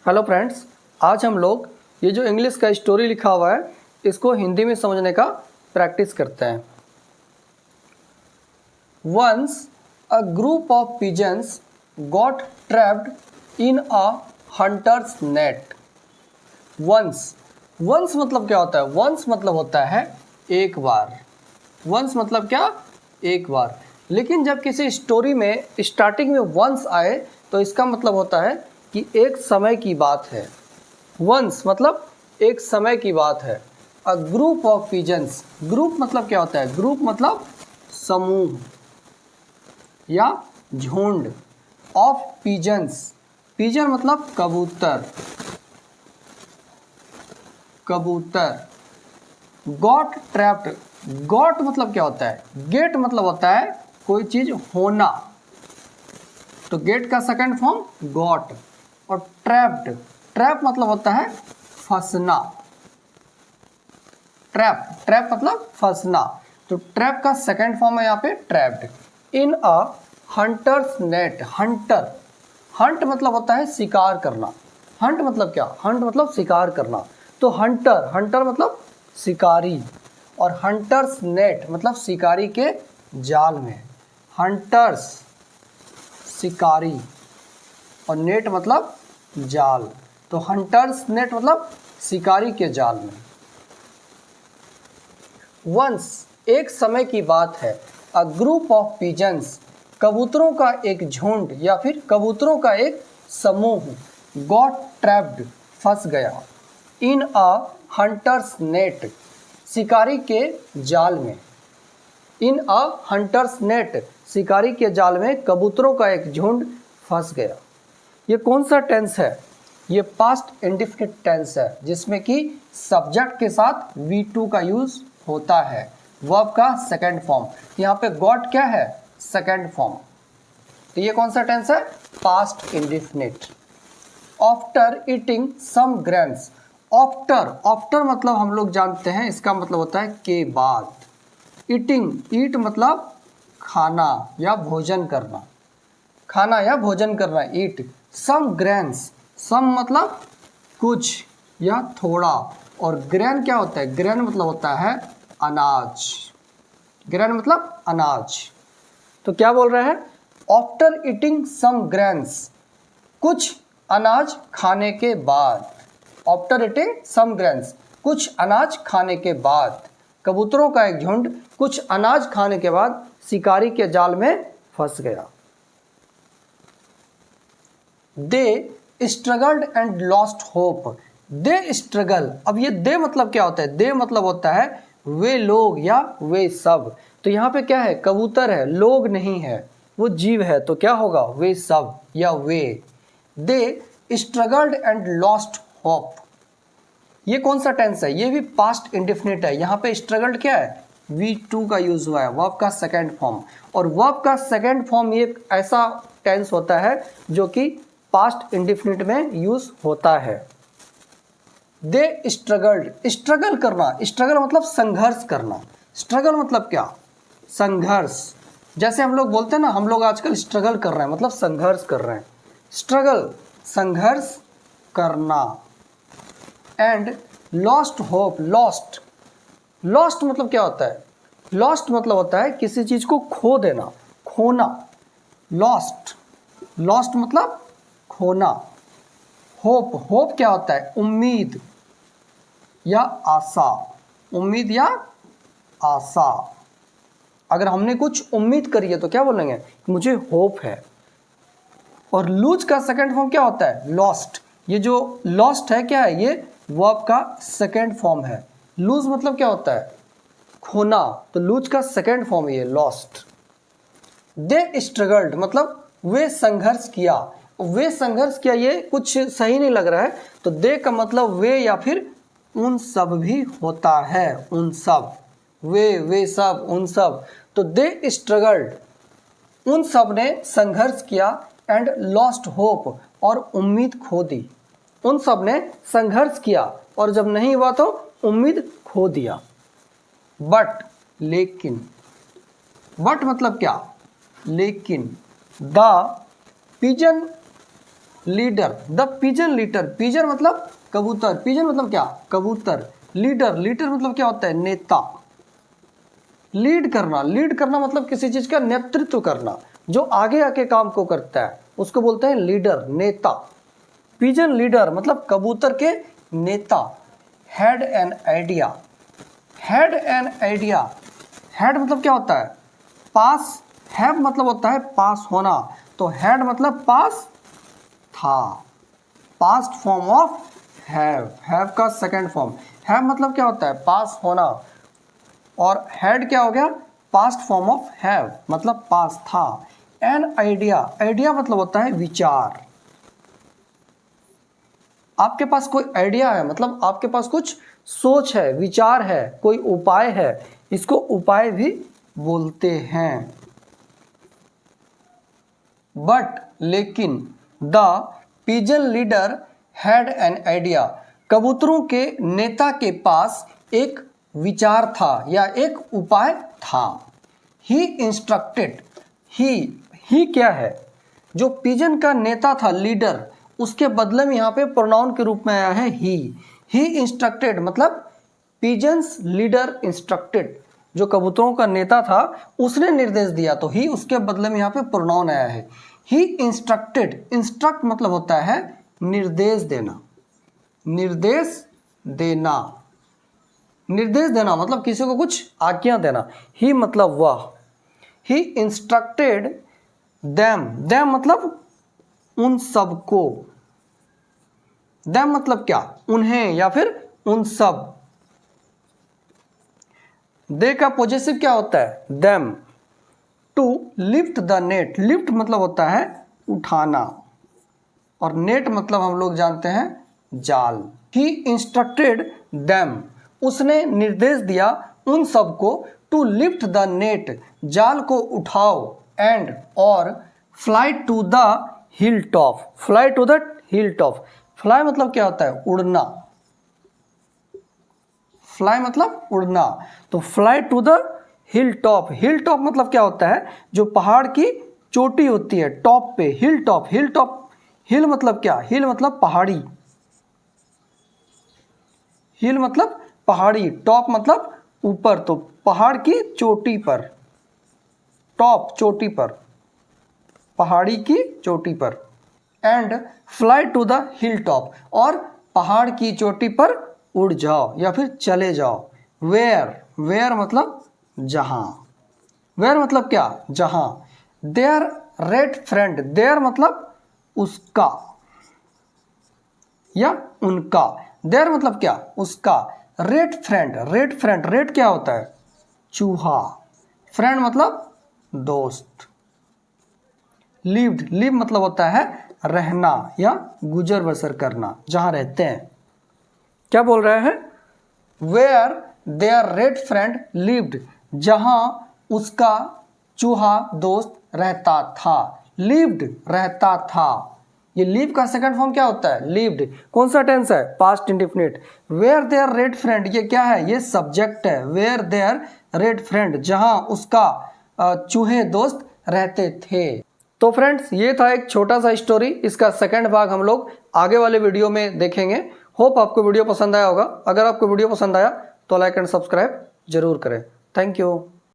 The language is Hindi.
हेलो फ्रेंड्स, आज हम लोग ये जो इंग्लिश का स्टोरी लिखा हुआ है इसको हिंदी में समझने का प्रैक्टिस करते हैं। Once a group of pigeons got trapped in a hunter's net. Once once मतलब क्या होता है? वंस मतलब होता है एक बार। वंस मतलब क्या? एक बार। लेकिन जब किसी स्टोरी में स्टार्टिंग में वंस आए तो इसका मतलब होता है कि एक समय की बात है। वंस मतलब एक समय की बात है। A group of pigeons, group मतलब क्या होता है? ग्रुप मतलब समूह या झुंड। ऑफ पिजन्स, पिजन मतलब कबूतर, कबूतर। गॉट ट्रैप्ड, गॉट मतलब क्या होता है? गेट मतलब होता है कोई चीज होना, तो गेट का सेकंड फॉर्म गॉट। और ट्रैप्ड, ट्रैप मतलब होता है फंसना। ट्रैप, ट्रैप मतलब फंसना, तो ट्रैप का सेकंड फॉर्म है यहाँ पे trapped. In a hunter's net, Hunter, Hunt मतलब होता है शिकार करना। हंट मतलब क्या? हंट मतलब शिकार करना। तो हंटर, हंटर मतलब शिकारी, और हंटर्स नेट मतलब शिकारी के जाल में। हंटर्स शिकारी, और नेट मतलब जाल, तो हंटर्स नेट मतलब शिकारी के जाल में। वंस एक समय की बात है। अ ग्रुप ऑफ पिजन्स, कबूतरों का एक झुंड या फिर कबूतरों का एक समूह, गॉट ट्रैप्ड फंस गया, इन अ हंटर्स नेट शिकारी के जाल में। इन अ हंटर्स नेट शिकारी के जाल में कबूतरों का एक झुंड फंस गया। ये कौन सा टेंस है? ये पास्ट इंडेफिनिट टेंस है जिसमें कि सब्जेक्ट के साथ V2 का यूज होता है, वर्ब का सेकंड फॉर्म। यहाँ पे गॉट क्या है? Second form. तो ये कौन सा टेंस है? Past indefinite. After eating some grains, after, after मतलब हम लोग जानते हैं इसका मतलब होता है के बाद। ईटिंग, ईट मतलब खाना या भोजन करना, खाना या भोजन करना, ईट। सम ग्रेन्स, सम मतलब कुछ या थोड़ा, और ग्रेन क्या होता है? ग्रेन मतलब होता है अनाज, ग्रेन मतलब अनाज। तो क्या बोल रहे हैं? आफ्टर ईटिंग सम ग्रेन्स, कुछ अनाज खाने के बाद। आफ्टर ईटिंग सम ग्रेन्स, कुछ अनाज खाने के बाद कबूतरों का एक झुंड कुछ अनाज खाने के बाद शिकारी के जाल में फंस गया। They struggled and lost hope, they struggle, अब ये दे मतलब क्या होता है? दे मतलब होता है वे लोग या वे सब। तो यहाँ पे क्या है? कबूतर है, लोग नहीं है, वो जीव है, तो क्या होगा? वे सब या वे। दे स्ट्रगल्ड एंड लॉस्ट होप, ये कौन सा टेंस है? ये भी पास्ट इंडेफिनिट है। यहाँ पे स्ट्रगल्ड क्या है? V2 का यूज हुआ है, वर्ब का सेकंड फॉर्म। और वर्ब का सेकंड फॉर्म ये ऐसा टेंस होता है जो कि पास्ट इंडेफिनिट में यूज होता है। दे स्ट्रगल्ड, स्ट्रगल करना, स्ट्रगल मतलब संघर्ष करना। स्ट्रगल मतलब क्या? संघर्ष। जैसे हम लोग बोलते हैं ना, हम लोग आजकल स्ट्रगल कर रहे हैं, मतलब संघर्ष कर रहे हैं। स्ट्रगल संघर्ष करना। And lost hope, lost, lost मतलब क्या होता है? लॉस्ट मतलब होता है किसी चीज को खो देना, खोना। लॉस्ट, लॉस्ट मतलब खोना। होप, होप क्या होता है? उम्मीद या आशा, उम्मीद या आशा। अगर हमने कुछ उम्मीद करी है तो क्या बोलेंगे? मुझे होप है। और लूज का सेकंड फॉर्म क्या होता है? लॉस्ट। ये जो लॉस्ट है क्या है? ये वर्ब का सेकंड फॉर्म है। लूज मतलब क्या होता है? खोना, तो लूज का सेकंड फॉर्म है ये लॉस्ट। दे स्ट्रगल्ड मतलब वे संघर्ष किया, वे संघर्ष किया, ये कुछ सही नहीं लग रहा है, तो दे का मतलब वे या फिर उन सब भी होता है, उन सब, वे सब, उन सब। तो दे स्ट्रगल्ड, उन सब ने संघर्ष किया, एंड लॉस्ट होप और उम्मीद खो दी। उन सब ने संघर्ष किया और जब नहीं हुआ तो उम्मीद खो दिया। बट, लेकिन, बट मतलब क्या? लेकिन। The pigeon leader, the pigeon leader, pigeon मतलब कबूतर, पिजन मतलब क्या, कबूतर, लीडर, लीडर मतलब क्या होता है, नेता, लीड करना, लीड करना मतलब किसी चीज का नेतृत्व करना, जो आगे आके काम को करता है उसको बोलते हैं लीडर, नेता। पिजन लीडर मतलब कबूतर के नेता। Had an idea, had an idea, had मतलब क्या होता है, पास, हैव मतलब होता है पास होना, तो हैड मतलब पास था, पास्ट फॉर्म ऑफ हैव का सेकंड फॉर्म। हैव मतलब क्या होता है, पास होना, और हैड क्या हो गया, पास्ट फॉर्म ऑफ हैव मतलब पास था। एन आइडिया, आइडिया मतलब होता है विचार। आपके पास कोई आइडिया है मतलब आपके पास कुछ सोच है, विचार है, कोई उपाय है, इसको उपाय भी बोलते हैं। बट लेकिन, the pigeon leader had an idea, कबूतरों के नेता के पास एक विचार था या एक उपाय था। ही इंस्ट्रक्टेड, ही क्या है, जो पिजन का नेता था, लीडर, उसके बदले में यहाँ पे प्रोनाउन के रूप में आया है ही इंस्ट्रक्टेड मतलब पिजन्स लीडर इंस्ट्रक्टेड, जो कबूतरों का नेता था उसने निर्देश दिया, तो ही उसके बदले में यहाँ पे प्रोनाउन आया है। ही इंस्ट्रक्टेड, इंस्ट्रक्ट मतलब होता है निर्देश देना, निर्देश देना, निर्देश देना मतलब किसी को कुछ आज्ञा देना। ही मतलब वह, ही इंस्ट्रक्टेड देम, देम मतलब उन सबको, देम मतलब क्या, उन्हें या फिर उन सब। दे का पॉजेसिव क्या होता है, them. To lift the net, lift मतलब होता है उठाना, और नेट मतलब हम लोग जानते हैं जाल। ही इंस्ट्रक्टेड देम, उसने निर्देश दिया उन सबको, टू लिफ्ट द नेट, जाल को उठाओ, एंड और fly to the hill top, fly to the hill top. Fly मतलब क्या होता है, उड़ना, फ्लाई मतलब उड़ना, तो fly to the hill top, hill top मतलब क्या होता है, जो पहाड़ की चोटी होती है टॉप पे, हिल टॉप, हिल टॉप, हिल मतलब क्या, हिल मतलब पहाड़ी, हिल मतलब पहाड़ी, टॉप मतलब ऊपर, तो पहाड़ की चोटी पर, टॉप चोटी पर, पहाड़ी की चोटी पर। And fly to the hill top, और पहाड़ की चोटी पर उड़ जाओ या फिर चले जाओ। वेयर, वेयर मतलब जहां, वेयर मतलब क्या, जहां। देयर रेड फ्रेंड, देयर मतलब उसका या उनका, देयर मतलब क्या, उसका। Red friend, red friend, red क्या होता है, चूहा, फ्रेंड मतलब दोस्त। लिव्ड, लिव मतलब होता है रहना या गुजर बसर करना, जहां रहते हैं। क्या बोल रहे हैं, where their rat friend lived, जहां उसका चूहा दोस्त रहता था। लिव्ड रहता था, ये लिव का सेकंड फॉर्म क्या होता है, लिव्ड। कौन सा टेंस है, past indefinite. Where their rat friend, ये क्या है, ये सब्जेक्ट है। वेयर देयर रेड फ्रेंड, जहां उसका चूहे दोस्त रहते थे। तो फ्रेंड्स, ये था एक छोटा सा स्टोरी, इसका सेकंड भाग हम लोग आगे वाले वीडियो में देखेंगे। होप आपको वीडियो पसंद आया होगा। अगर आपको वीडियो पसंद आया तो लाइक एंड सब्सक्राइब जरूर करें। Thank you.